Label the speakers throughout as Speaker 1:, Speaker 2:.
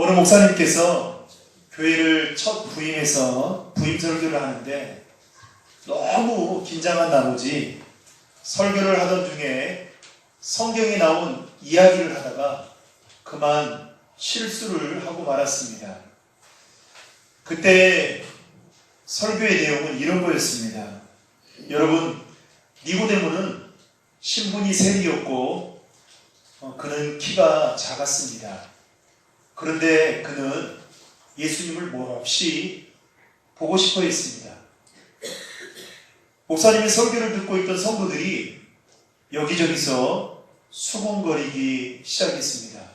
Speaker 1: 어느 목사님께서 교회를 첫 부임해서 부임 설교를 하는데 너무 긴장한 나머지 설교를 하던 중에 성경에 나온 이야기를 하다가 그만 실수를 하고 말았습니다. 그때 설교의 내용은 이런 거였습니다. 여러분, 니고데모는 신분이 세리였고 그는 키가 작았습니다. 그런데 그는 예수님을 몹시 보고 싶어 했습니다. 목사님의 설교를 듣고 있던 성도들이 여기저기서 수군거리기 시작했습니다.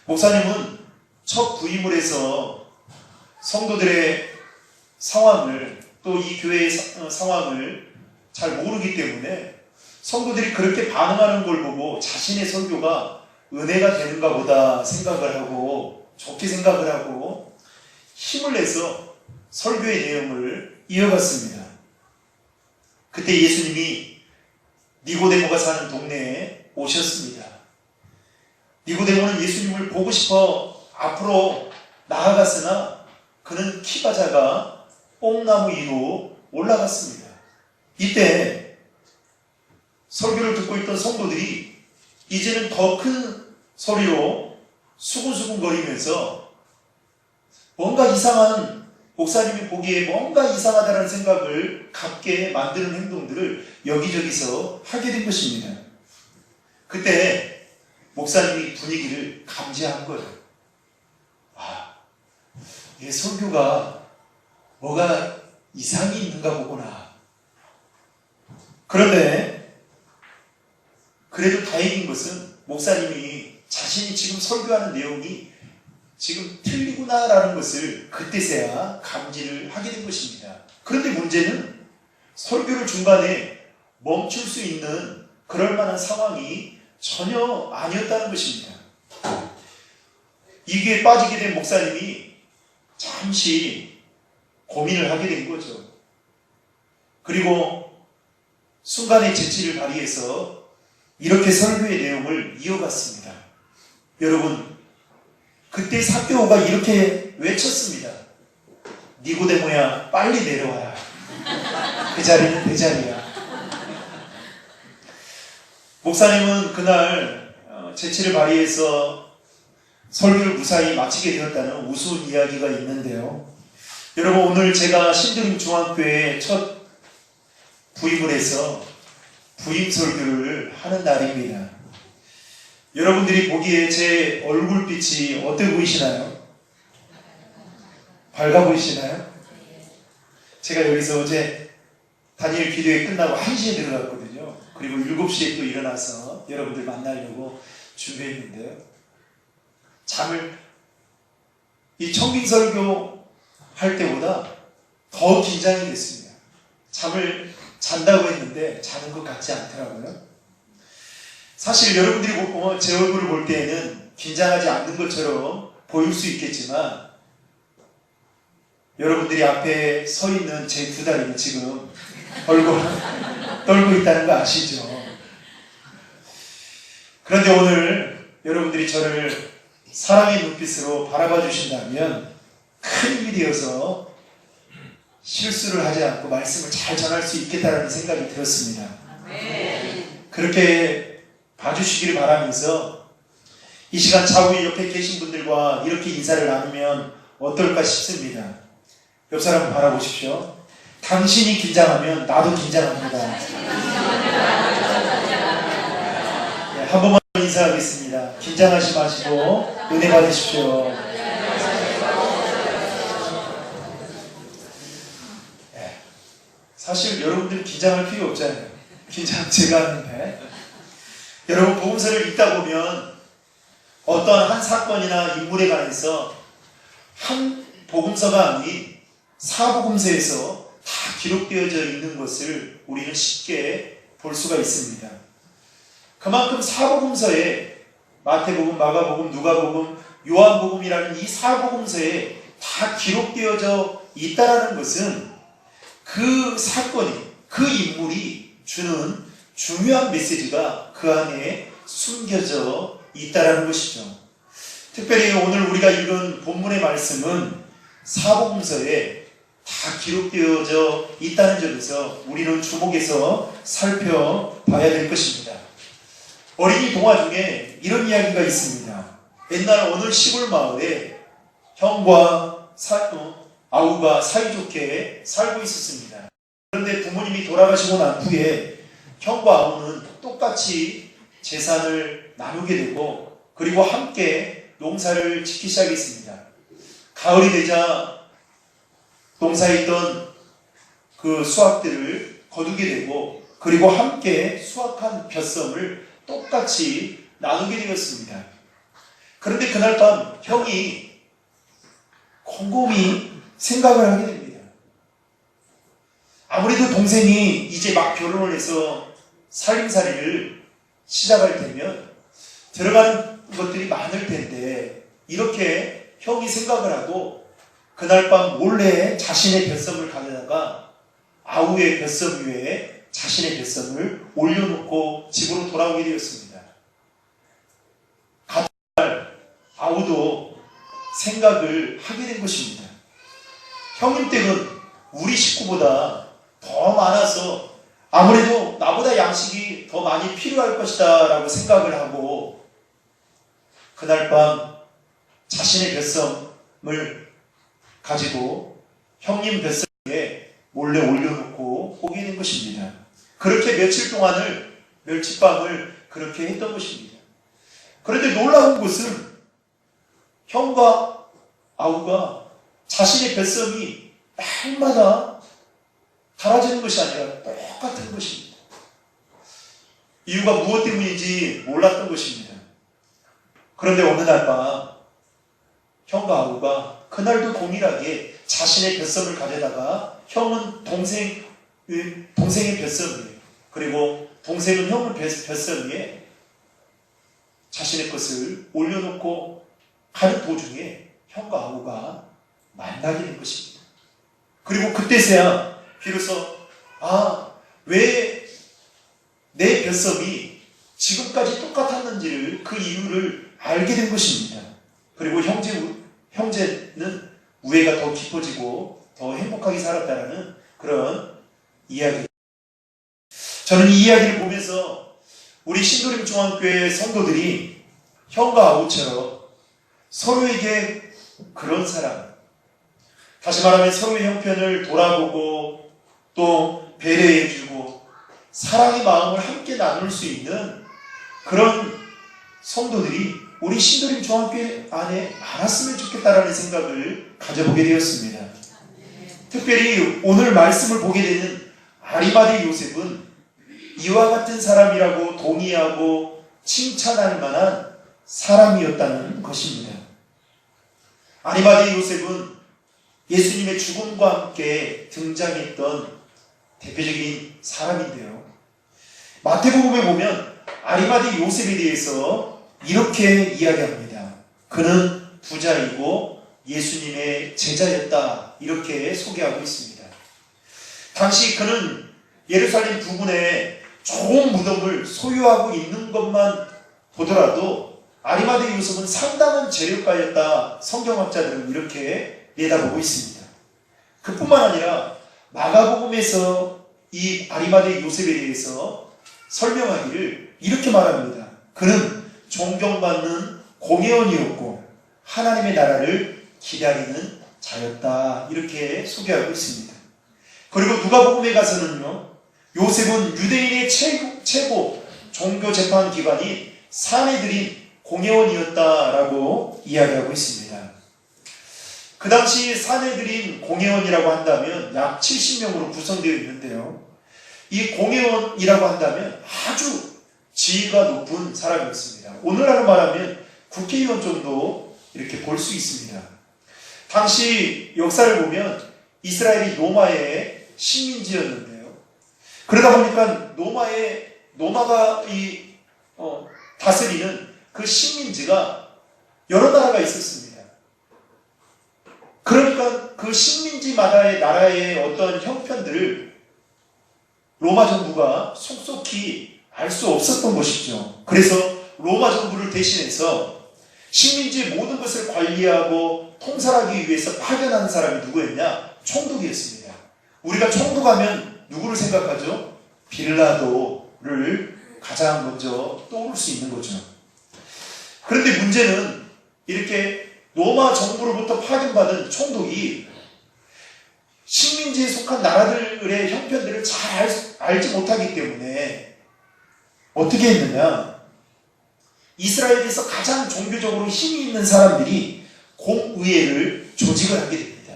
Speaker 1: 목사님은 첫 부임을 해서 성도들의 상황을 또 이 교회의 상황을 잘 모르기 때문에 성도들이 그렇게 반응하는 걸 보고 자신의 설교가 은혜가 되는가 보다 생각을 하고 좋게 생각을 하고 힘을 내서 설교의 내용을 이어갔습니다. 그때 예수님이 니고데모가 사는 동네에 오셨습니다. 니고데모는 예수님을 보고 싶어 앞으로 나아갔으나 그는 키가 작아 뽕나무 위로 올라갔습니다. 이때 설교를 듣고 있던 성도들이 이제는 더 큰 소리로 수군수군거리면서 뭔가 이상한, 목사님이 보기에 뭔가 이상하다는 생각을 갖게 만드는 행동들을 여기저기서 하게 된 것입니다. 그때 목사님이 분위기를 감지한 거예요. 얘 설교가 뭐가 이상이 있는가 보구나. 그런데 그래도 다행인 것은 목사님이 자신이 지금 설교하는 내용이 지금 틀리구나라는 것을 그때서야 감지를 하게 된 것입니다. 그런데 문제는 설교를 중간에 멈출 수 있는 그럴 만한 상황이 전혀 아니었다는 것입니다. 이게 빠지게 된 목사님이 잠시 고민을 하게 된 거죠. 그리고 순간의 재치를 발휘해서 이렇게 설교의 내용을 이어갔습니다. 여러분, 그때 삭개오가 이렇게 외쳤습니다. 니고데모야, 빨리 내려와라. 그 자리는 내 자리야. 목사님은 그날 재치를 발휘해서 설교를 무사히 마치게 되었다는 우스운 이야기가 있는데요. 여러분, 오늘 제가 신도림 중학교에 첫 부임을 해서 부임 설교를 하는 날입니다. 여러분들이 보기에 제 얼굴빛이 어떻게 보이시나요? 밝아 보이시나요? 제가 여기서 어제 다니엘 기도회 끝나고 1시에 들어갔거든요. 그리고 7시에 또 일어나서 여러분들 만나려고 준비했는데요. 이 청빙 설교 할 때보다 더 긴장이 됐습니다. 잠을 잔다고 했는데 자는 것 같지 않더라고요. 사실 여러분들이 제 얼굴을 볼 때에는 긴장하지 않는 것처럼 보일 수 있겠지만 여러분들이 앞에 서 있는 제 두 다리는 지금 얼굴 떨고 있다는 거 아시죠? 그런데 오늘 여러분들이 저를 사랑의 눈빛으로 바라봐 주신다면 큰 힘이 되어서 실수를 하지 않고 말씀을 잘 전할 수 있겠다는 생각이 들었습니다. 그렇게 봐주시기를 바라면서 이 시간 좌우에 옆에 계신 분들과 이렇게 인사를 나누면 어떨까 싶습니다. 옆 사람 바라보십시오. 당신이 긴장하면 나도 긴장합니다. 네, 한 번만 인사하겠습니다. 긴장하지 마시고 은혜 받으십시오. 네, 사실 여러분들 긴장할 필요 없잖아요. 긴장 제가 하는데. 여러분, 복음서를 읽다 보면 어떤 한 사건이나 인물에 관해서 한 복음서가 아닌 사복음서에서 다 기록되어져 있는 것을 우리는 쉽게 볼 수가 있습니다. 그만큼 사복음서에 마태복음, 마가복음, 누가복음, 요한복음이라는 이 사복음서에 다 기록되어져 있다는 것은 그 사건이, 그 인물이 주는 중요한 메시지가 그 안에 숨겨져 있다는 것이죠. 특별히 오늘 우리가 읽은 본문의 말씀은 사복음서에 다 기록되어져 있다는 점에서 우리는 주목해서 살펴봐야 될 것입니다. 어린이 동화 중에 이런 이야기가 있습니다. 옛날 어느 시골 마을에 형과 아우가 사이좋게 살고 있었습니다. 그런데 부모님이 돌아가시고 난 후에 형과 아우는 똑같이 재산을 나누게 되고 그리고 함께 농사를 짓기 시작했습니다. 가을이 되자 농사에 있던 그 수확들을 거두게 되고 그리고 함께 수확한 벼섬을 똑같이 나누게 되었습니다. 그런데 그날 밤 형이 곰곰이 생각을 하게 됩니다. 아무래도 동생이 이제 막 결혼을 해서 살림살이를 시작할 때면 들어가는 것들이 많을 텐데 이렇게 형이 생각을 하고 그날 밤 몰래 자신의 뱃섬을 가져다가 아우의 뱃섬 위에 자신의 뱃섬을 올려놓고 집으로 돌아오게 되었습니다. 같은 날 아우도 생각을 하게 된 것입니다. 형님 댁은 우리 식구보다 더 많아서 아무래도 나보다 양식이 더 많이 필요할 것이다 라고 생각을 하고 그날 밤 자신의 뱃섬을 가지고 형님 뱃섬에 몰래 올려놓고 오게 된 것입니다. 그렇게 며칠 동안을 멸치밤을 그렇게 했던 것입니다. 그런데 놀라운 것은 형과 아우가 자신의 뱃섬이 날마다 달아지는 것이 아니라 똑같은 것입니다. 이유가 무엇 때문인지 몰랐던 것입니다. 그런데 어느 날 밤 형과 아우가 그날도 동일하게 자신의 뱃섬을 가져다가 형은 동생의 뱃섬 위에 그리고 동생은 형의 뱃섬 위에 자신의 것을 올려놓고 가는 도중에 형과 아우가 만나게 된 것입니다. 그리고 그때서야 비로소 왜 내 뱃섬이 지금까지 똑같았는지를 그 이유를 알게 된 것입니다. 그리고 형제는 우애가 더 깊어지고 더 행복하게 살았다는 그런 이야기. 저는 이 이야기를 보면서 우리 신도림 중앙교회 성도들이 형과 아우처럼 서로에게 그런 사랑, 다시 말하면 서로의 형편을 돌아보고 또 배려해주고 사랑의 마음을 함께 나눌 수 있는 그런 성도들이 우리 신도림 중앙교회 안에 많았으면 좋겠다라는 생각을 가져보게 되었습니다. 특별히 오늘 말씀을 보게 되는 아리마대 요셉은 이와 같은 사람이라고 동의하고 칭찬할 만한 사람이었다는 것입니다. 아리마대 요셉은 예수님의 죽음과 함께 등장했던 대표적인 사람인데요. 마태복음에 보면 아리마대 요셉에 대해서 이렇게 이야기합니다. 그는 부자이고 예수님의 제자였다. 이렇게 소개하고 있습니다. 당시 그는 예루살렘 부근에 좋은 무덤을 소유하고 있는 것만 보더라도 아리마대 요셉은 상당한 재력가였다. 성경학자들은 이렇게 내다보고 있습니다. 그뿐만 아니라 마가복음에서 이 아리마대 요셉에 대해서 설명하기를 이렇게 말합니다. 그는 존경받는 공회원이었고 하나님의 나라를 기다리는 자였다. 이렇게 소개하고 있습니다. 그리고 누가복음에 가서는요, 요셉은 유대인의 최고 종교재판기관인 산헤드린 공회원이었다라고 이야기하고 있습니다. 그 당시 산헤드린 공회원이라고 한다면 약 70명으로 구성되어 있는데요. 이 공회원이라고 한다면 아주 지위가 높은 사람이었습니다. 오늘날로 말하면 국회의원 정도 이렇게 볼 수 있습니다. 당시 역사를 보면 이스라엘이 로마의 식민지였는데요. 그러다 보니까 로마가 다스리는 그 식민지가 여러 나라가 있었습니다. 그러니까 그 식민지마다의 나라의 어떤 형편들을 로마 정부가 속속히 알 수 없었던 것이죠. 그래서 로마 정부를 대신해서 식민지의 모든 것을 관리하고 통솔하기 위해서 파견한 사람이 누구였냐? 총독이었습니다. 우리가 총독하면 누구를 생각하죠? 빌라도를 가장 먼저 떠오를 수 있는 거죠. 그런데 문제는 이렇게 로마 정부로부터 파견받은 총독이 식민지에 속한 나라들의 형편들을 잘 알지 못하기 때문에 어떻게 했느냐? 이스라엘에서 가장 종교적으로 힘이 있는 사람들이 공의회를 조직을 하게 됩니다.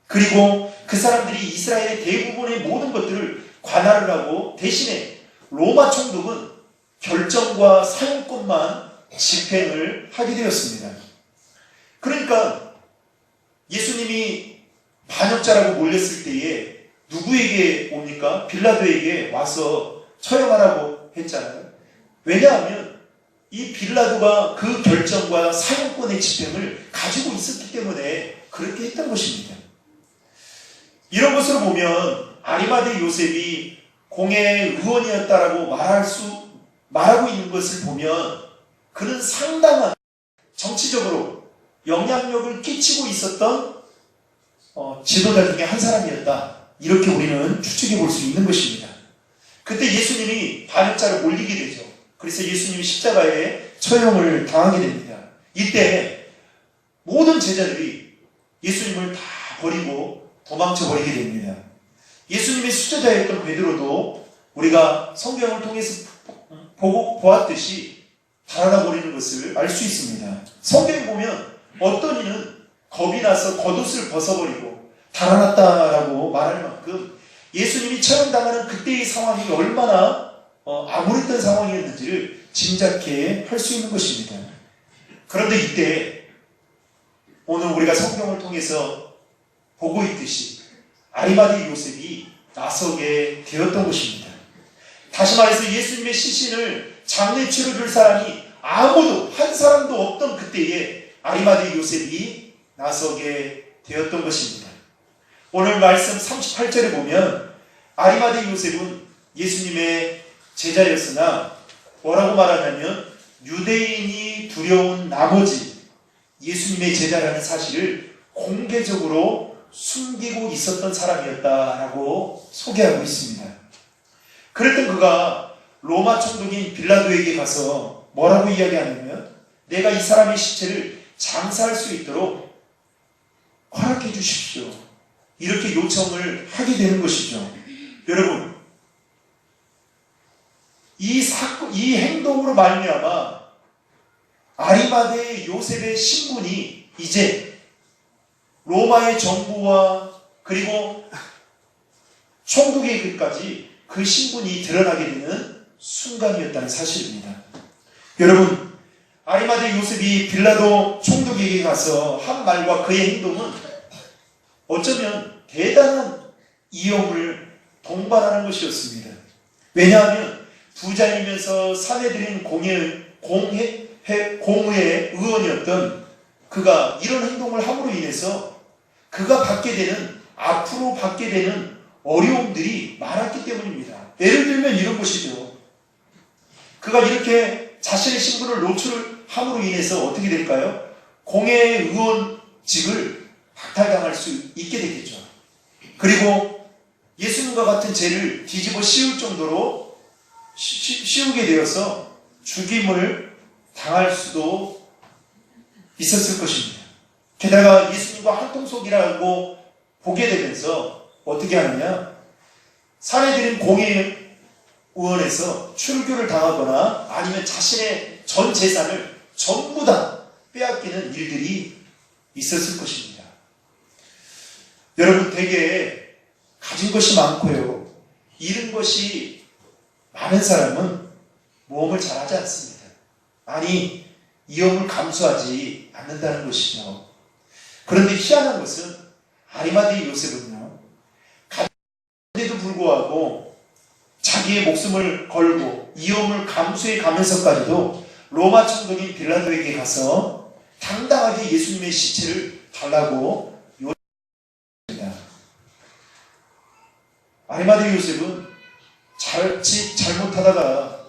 Speaker 1: 그리고 그 사람들이 이스라엘의 대부분의 모든 것들을 관할을 하고 대신에 로마 총독은 결정과 사용권만 집행을 하게 되었습니다. 그러니까 예수님이 반역자라고 몰렸을 때에 누구에게 옵니까? 빌라도에게 와서 처형하라고 했잖아요. 왜냐하면 이 빌라도가 그 결정과 사용권의 집행을 가지고 있었기 때문에 그렇게 했던 것입니다. 이런 것으로 보면 아리마대 요셉이 공의 의원이었다라고 말하고 있는 것을 보면 그는 상당한 정치적으로 영향력을 끼치고 있었던 지도자 중에 한 사람이었다. 이렇게 우리는 추측해 볼 수 있는 것입니다. 그때 예수님이 반역자로 몰리게 되죠. 그래서 예수님이 십자가에 처형을 당하게 됩니다. 이때 모든 제자들이 예수님을 다 버리고 도망쳐 버리게 됩니다. 예수님의 수제자였던 베드로도 우리가 성경을 통해서 보았듯이 달아나 버리는 것을 알 수 있습니다. 성경에 보면 어떤 이는 겁이 나서 겉옷을 벗어버리고 달아났다라고 말할 만큼 예수님이 처형당하는 그때의 상황이 얼마나 암울했던 상황이었는지를 짐작해 할 수 있는 것입니다. 그런데 이때 오늘 우리가 성경을 통해서 보고 있듯이 아리마대 요셉이 나서게 되었던 것입니다. 다시 말해서 예수님의 시신을 장례 치러줄 사람이 아무도 한 사람도 없던 그때에 아리마대 요셉이 나서게 되었던 것입니다. 오늘 말씀 38절에 보면 아리마대 요셉은 예수님의 제자였으나 뭐라고 말하냐면 유대인이 두려운 나머지 예수님의 제자라는 사실을 공개적으로 숨기고 있었던 사람이었다라고 소개하고 있습니다. 그랬던 그가 로마 총독인 빌라도에게 가서 뭐라고 이야기하냐면 내가 이 사람의 시체를 장사할 수 있도록 허락해 주십시오. 이렇게 요청을 하게 되는 것이죠. 여러분, 이 행동으로 말미암아 아리마대 요셉의 신분이 이제 로마의 정부와 그리고 총독에게까지 그 신분이 드러나게 되는 순간이었다는 사실입니다. 여러분, 아리마대 요셉이 빌라도 총독에게 가서 한 말과 그의 행동은 어쩌면 대단한 이용을 동반하는 것이었습니다. 왜냐하면 부자이면서 사내들인 공회의 의원이었던 그가 이런 행동을 함으로 인해서 그가 앞으로 받게 되는 어려움들이 많았기 때문입니다. 예를 들면 이런 것이죠. 그가 이렇게 자신의 신분을 노출함으로 인해서 어떻게 될까요? 공회의원직을 박탈당할 수 있게 되겠죠. 그리고 예수님과 같은 죄를 뒤집어 씌울 정도로 씌우게 되어서 죽임을 당할 수도 있었을 것입니다. 게다가 예수님과 한통속이라고 보게 되면서 어떻게 하느냐? 사내들인 공회의원에서 출교를 당하거나 아니면 자신의 전 재산을 전부 다 빼앗기는 일들이 있었을 것입니다. 여러분, 대개 가진 것이 많고요, 잃은 것이 많은 사람은 모험을 잘하지 않습니다. 아니, 위험을 감수하지 않는다는 것이죠. 그런데 희한한 것은 아리마대 요셉은요, 가진데도 불구하고 자기의 목숨을 걸고 위험을 감수해 가면서까지도 로마 총독인 빌라도에게 가서 당당하게 예수님의 시체를 달라고 요청합니다. 아리마대 요셉은 잘못하다가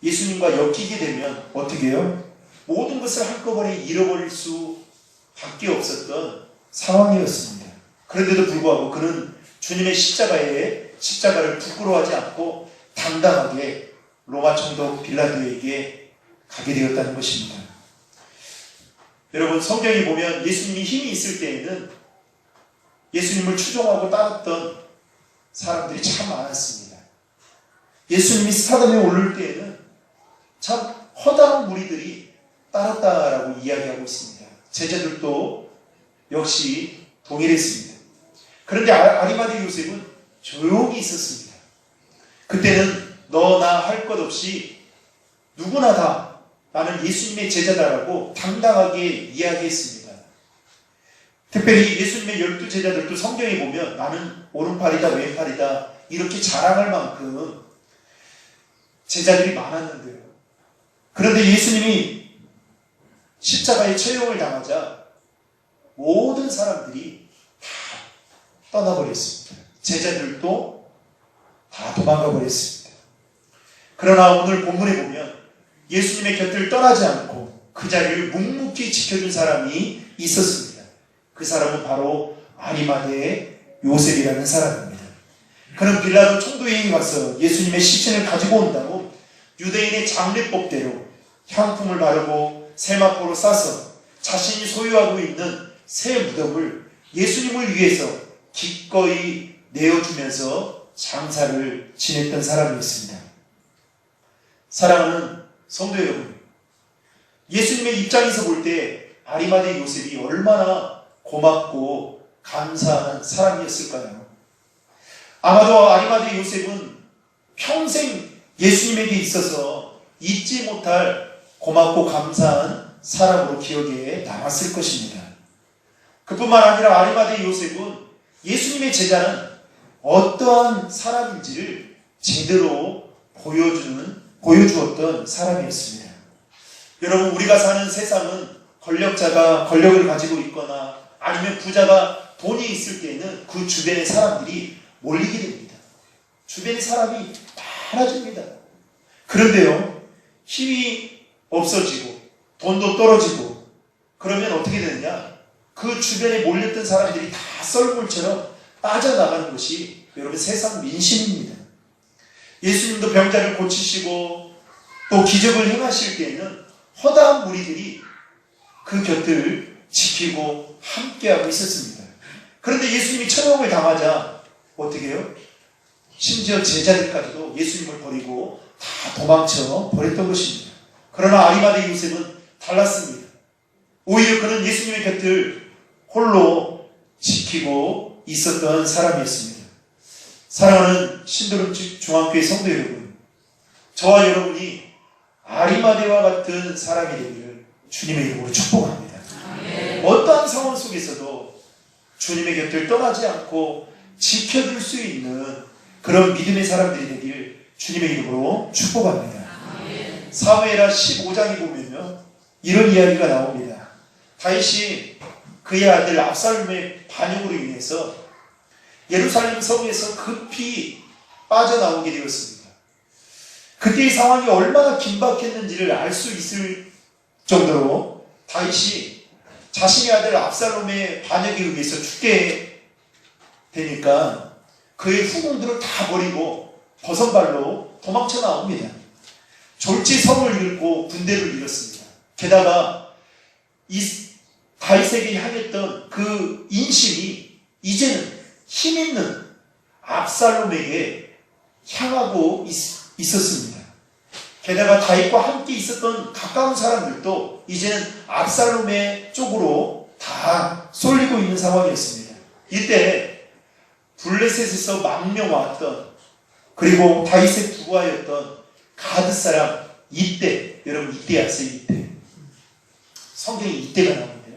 Speaker 1: 예수님과 엮이게 되면 어떻게 해요? 모든 것을 한꺼번에 잃어버릴 수밖에 없었던 상황이었습니다. 그런데도 불구하고 그는 주님의 십자가를 부끄러워하지 않고 당당하게 로마 총독 빌라도에게 가게 되었다는 것입니다. 여러분, 성경에 보면 예수님이 힘이 있을 때에는 예수님을 추종하고 따랐던 사람들이 참 많았습니다. 예수님이 스타덤에 오를 때에는 참 허다한 무리들이 따랐다라고 이야기하고 있습니다. 제자들도 역시 동일했습니다. 그런데 아리마대 요셉은 조용히 있었습니다. 그때는 너나 할 것 없이 누구나 다 나는 예수님의 제자다라고 당당하게 이야기했습니다. 특별히 예수님의 12 제자들도 성경에 보면 나는 오른팔이다 왼팔이다 이렇게 자랑할 만큼 제자들이 많았는데요. 그런데 예수님이 십자가에 처형을 당하자 모든 사람들이 다 떠나버렸습니다. 제자들도 다 도망가 버렸습니다. 그러나 오늘 본문에 보면 예수님의 곁을 떠나지 않고 그 자리를 묵묵히 지켜준 사람이 있었습니다. 그 사람은 바로 아리마대의 요셉이라는 사람입니다. 그는 빌라도 총독에게 가서 예수님의 시신을 가지고 온다고 유대인의 장례법대로 향품을 바르고 세마포로 싸서 자신이 소유하고 있는 새 무덤을 예수님을 위해서 기꺼이 내어주면서 장사를 지냈던 사람이었습니다. 사랑하는 성도 여러분, 예수님의 입장에서 볼 때 아리마대 요셉이 얼마나 고맙고 감사한 사람이었을까요? 아마도 아리마대 요셉은 평생 예수님에게 있어서 잊지 못할 고맙고 감사한 사람으로 기억에 남았을 것입니다. 그뿐만 아니라 아리마대 요셉은 예수님의 제자는 어떠한 사람인지를 제대로 보여주었던 사람이었습니다. 여러분, 우리가 사는 세상은 권력자가 권력을 가지고 있거나 아니면 부자가 돈이 있을 때는 그 주변의 사람들이 몰리게 됩니다. 주변의 사람이 많아집니다. 그런데요, 힘이 없어지고 돈도 떨어지고 그러면 어떻게 되느냐? 그 주변에 몰렸던 사람들이 다 썰물처럼 빠져나가는 것이 여러분 세상 민심입니다. 예수님도 병자를 고치시고 또 기적을 행하실 때에는 허다한 무리들이 그 곁을 지키고 함께하고 있었습니다. 그런데 예수님이 처형을 당하자 어떻게 해요? 심지어 제자들까지도 예수님을 버리고 다 도망쳐 버렸던 것입니다. 그러나 아리마대 요셉은 달랐습니다. 오히려 그는 예수님의 곁을 홀로 지키고 있었던 사람이었습니다. 사랑하는 신도림 중앙교회 성도 여러분, 저와 여러분이 아리마대와 같은 사람이 되기를 주님의 이름으로 축복합니다. 어떠한 상황 속에서도 주님의 곁을 떠나지 않고 지켜줄 수 있는 그런 믿음의 사람들이 되길 주님의 이름으로 축복합니다. 사무엘하 15장에 보면요, 이런 이야기가 나옵니다. 다윗이 그의 아들 압살롬의 반역으로 인해서 예루살렘 성에서 급히 빠져나오게 되었습니다. 그때의 상황이 얼마나 긴박했는지를 알 수 있을 정도로 다윗이 자신의 아들 압살롬의 반역에 의해서 죽게 되니까 그의 후궁들을 다 버리고 버선발로 도망쳐 나옵니다. 졸지 성을 잃고 군대를 잃었습니다. 게다가 이 다윗에게 향했던 그 인심이 이제는 힘있는 압살롬에게 향하고 있었습니다. 게다가 다윗과 함께 있었던 가까운 사람들도 이제는 압살롬의 쪽으로 다 쏠리고 있는 상황이었습니다. 이때 블레셋에서 망명 왔던 그리고 다윗의 부하였던 가드 사람 이때, 여러분 이때 아세요? 이때 성경에 이때가 나오는데요.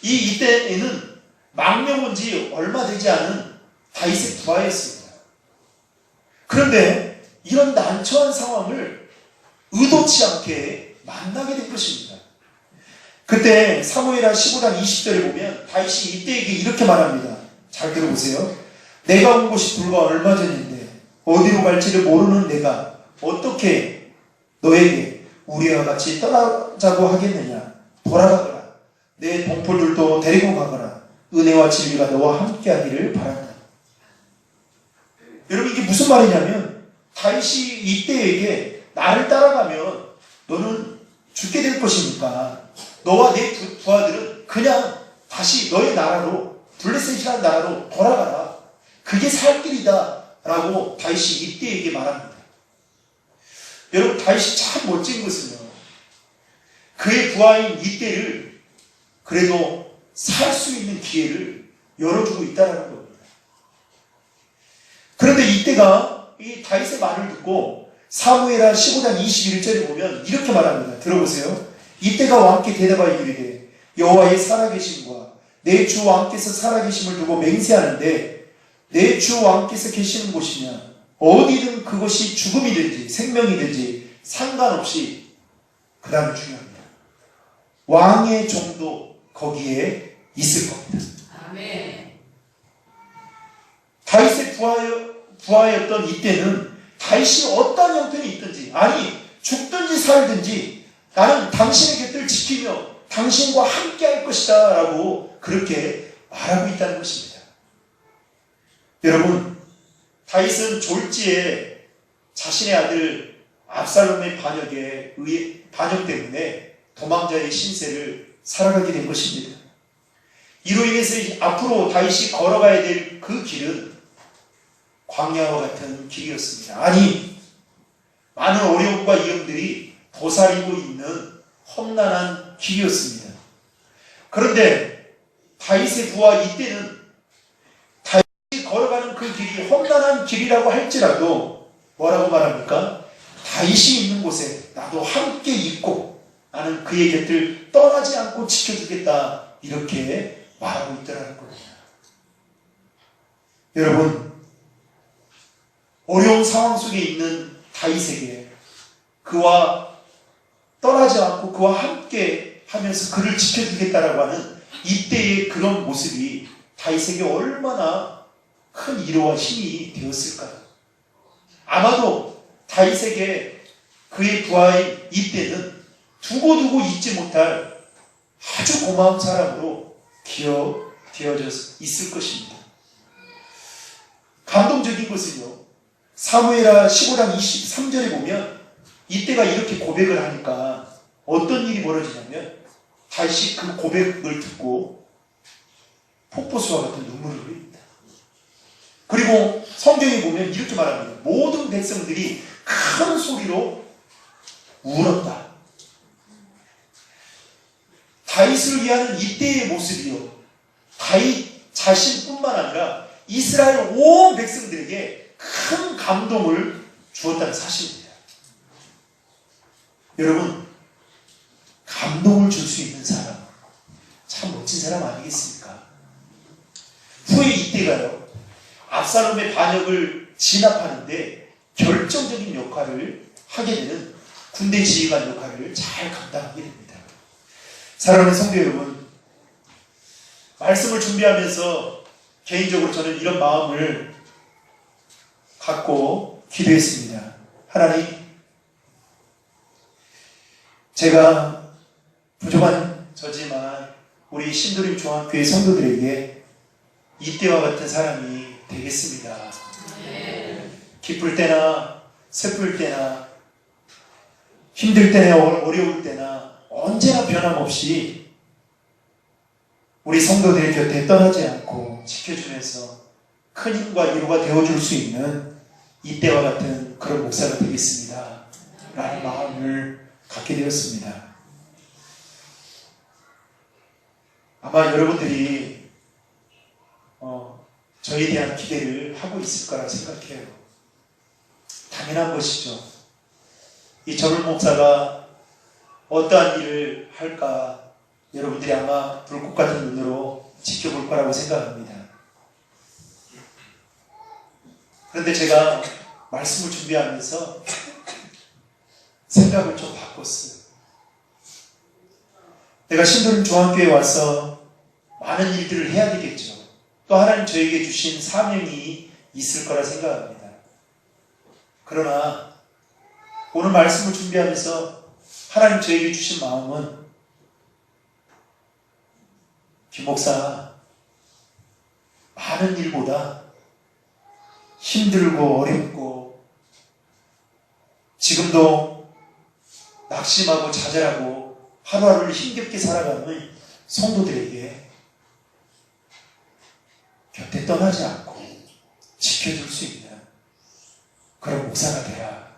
Speaker 1: 이 이때에는 망명 온 지 얼마 되지 않은 다윗의 부하였습니다. 그런데 이런 난처한 상황을 의도치 않게 만나게 된 것입니다. 그때 사무엘하 15장 20절에 보면 다윗이 이때에게 이렇게 말합니다. 잘 들어보세요. 내가 온 곳이 불과 얼마 전인데 어디로 갈지를 모르는 내가 어떻게 너에게 우리와 같이 떠나자고 하겠느냐? 돌아가거라. 내 동포들도 데리고 가거라. 은혜와 진리가 너와 함께하기를 바란다. 여러분, 이게 무슨 말이냐면 다윗이 이때에게 나를 따라가면 너는 죽게 될 것이니까 너와 내 부하들은 그냥 다시 너의 나라로, 블레셋이라는 나라로 돌아가라. 그게 살 길이다 라고 다윗이 이때에게 말합니다. 여러분, 다윗이 참 멋진 것은요, 그의 부하인 이때를 그래도 살 수 있는 기회를 열어주고 있다는 겁니다. 그런데 이때가 이 다윗의 말을 듣고 사무엘하 15장 21절에 보면 이렇게 말합니다. 들어보세요. 이때가 왕께 대답하여 이르되 여호와의 살아계심과 내 주 왕께서 살아계심을 두고 맹세하는데 내 주 왕께서 계시는 곳이면 어디든 그것이 죽음이든지 생명이든지 상관없이, 그 다음에 중요합니다, 왕의 종도 거기에 있을 겁니다.
Speaker 2: 아멘.
Speaker 1: 다윗의 부하였던 이때는 다윗이 어떤 형편이 있든지, 아니 죽든지 살든지 나는 당신의 곁을 지키며 당신과 함께 할 것이다 라고 그렇게 말하고 있다는 것입니다. 여러분, 다윗은 졸지에 자신의 아들 압살롬의 반역 때문에 도망자의 신세를 살아가게 된 것입니다. 이로 인해서 앞으로 다윗이 걸어가야 될 그 길은 광야와 같은 길이었습니다. 아니, 많은 어려움과 위험들이 도사리고 있는 험난한 길이었습니다. 그런데 다윗의 부하 이때는 다윗이 걸어가는 그 길이 험난한 길이라고 할지라도 뭐라고 말합니까? 다윗이 있는 곳에 나도 함께 있고 나는 그의 곁을 떠나지 않고 지켜주겠다, 이렇게 말하고 있더라는 겁니다. 여러분, 어려운 상황 속에 있는 다윗에게 그와 떠나지 않고 그와 함께 하면서 그를 지켜주겠다라고 하는 이때의 그런 모습이 다윗에게 얼마나 큰 위로와 힘이 되었을까요? 아마도 다윗에게 그의 부하인 이때는 두고두고 잊지 못할 아주 고마운 사람으로 기억되어져 있을 것입니다. 감동적인 것은요, 사무엘하 15장 23절에 보면 이때가 이렇게 고백을 하니까 어떤 일이 벌어지냐면 다윗이 그 고백을 듣고 폭포수와 같은 눈물을 흘립니다. 그리고 성경에 보면 이렇게 말합니다. 모든 백성들이 큰 소리로 울었다. 다윗을 위하는 이때의 모습이요, 다윗 자신뿐만 아니라 이스라엘 온 백성들에게 큰 감동을 주었다는 사실입니다. 여러분, 감동을 줄 수 있는 사람, 참 멋진 사람 아니겠습니까? 후에 이때가요, 압살롬의 반역을 진압하는데 결정적인 역할을 하게 되는 군대 지휘관 역할을 잘 감당하게 됩니다. 사랑하는 성도 여러분, 말씀을 준비하면서 개인적으로 저는 이런 마음을 갖고 기도했습니다. 하나님, 제가 부족한 저지만 우리 신도림 중학교의 성도들에게 이때와 같은 사람이 되겠습니다. 기쁠 때나 슬플 때나 힘들 때나 어려울 때나 언제나 변함없이 우리 성도들의 곁에 떠나지 않고 지켜주면서 큰 힘과 위로가 되어줄 수 있는 이때와 같은 그런 목사가 되겠습니다 라는 마음을 갖게 되었습니다. 아마 여러분들이 저에 대한 기대를 하고 있을 거라 생각해요. 당연한 것이죠. 이 전울 목사가 어떠한 일을 할까 여러분들이 아마 불꽃 같은 눈으로 지켜볼 거라고 생각합니다. 그런데 제가 말씀을 준비하면서 생각을 좀 바꿨어요. 내가 신도림 중학교에 와서 많은 일들을 해야 되겠죠. 또 하나님 저에게 주신 사명이 있을 거라 생각합니다. 그러나 오늘 말씀을 준비하면서 하나님 저에게 주신 마음은 김 목사 많은 일보다 힘들고 어렵고 지금도 낙심하고 좌절하고 하루하루를 힘겹게 살아가는 성도들에게 곁에 떠나지 않고 지켜줄 수 있는 그런 목사가 되라.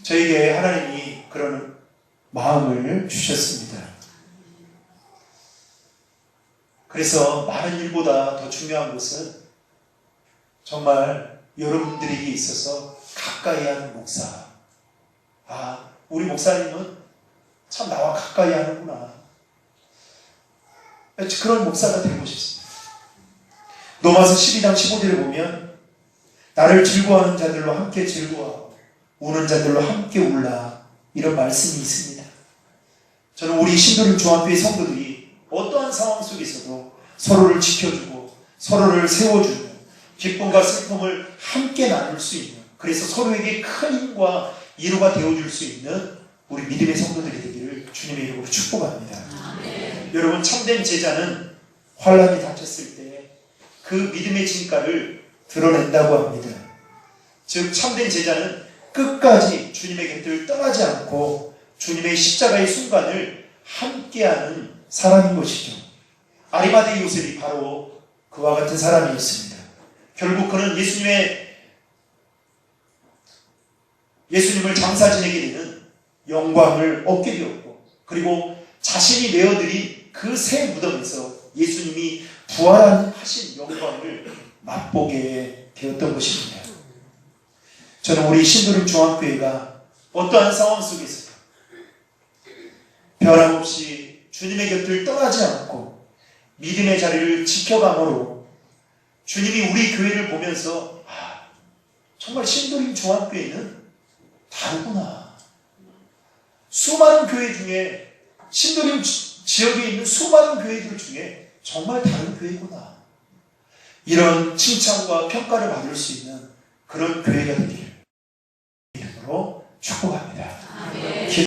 Speaker 1: 저에게 하나님이 그런 마음을 주셨습니다. 그래서 많은 일보다 더 중요한 것은 정말 여러분들에게 있어서 가까이 하는 목사. 아, 우리 목사님은 참 나와 가까이 하는구나. 그런 목사가 되고 싶습니다. 로마서 12장 15절을 보면 나를 즐거워하는 자들로 함께 즐거워하고 우는 자들로 함께 울라, 이런 말씀이 있습니다. 저는 우리 신도림 중학교의 성도들이 어떠한 상황 속에서도 서로를 지켜주고 서로를 세워주는, 기쁨과 슬픔을 함께 나눌 수 있는, 그래서 서로에게 큰 힘과 위로가 되어줄 수 있는 우리 믿음의 성도들이 되기를 주님의 이름으로 축복합니다. 여러분, 참된 제자는 환난이 닥쳤을 때 그 믿음의 진가를 드러낸다고 합니다. 즉 참된 제자는 끝까지 주님의 곁을 떠나지 않고 주님의 십자가의 순간을 함께하는 사람인 것이죠. 아리마대 요셉이 바로 그와 같은 사람이었습니다. 결국 그는 예수님을 장사 지내게 되는 영광을 얻게 되었고, 그리고 자신이 메어드린 그 새 무덤에서 예수님이 부활하신 영광을 맛보게 되었던 것입니다. 저는 우리 신도림 중학교회가 어떠한 상황 속에서 변함없이 주님의 곁을 떠나지 않고 믿음의 자리를 지켜감으로 주님이 우리 교회를 보면서 정말 신도림 중학교회는 다르구나. 수많은 교회 중에, 신도림 지역에 있는 수많은 교회들 중에 정말 다른 교회구나, 이런 칭찬과 평가를 받을 수 있는 그런 교회가 되기를 이름으로 축복합니다.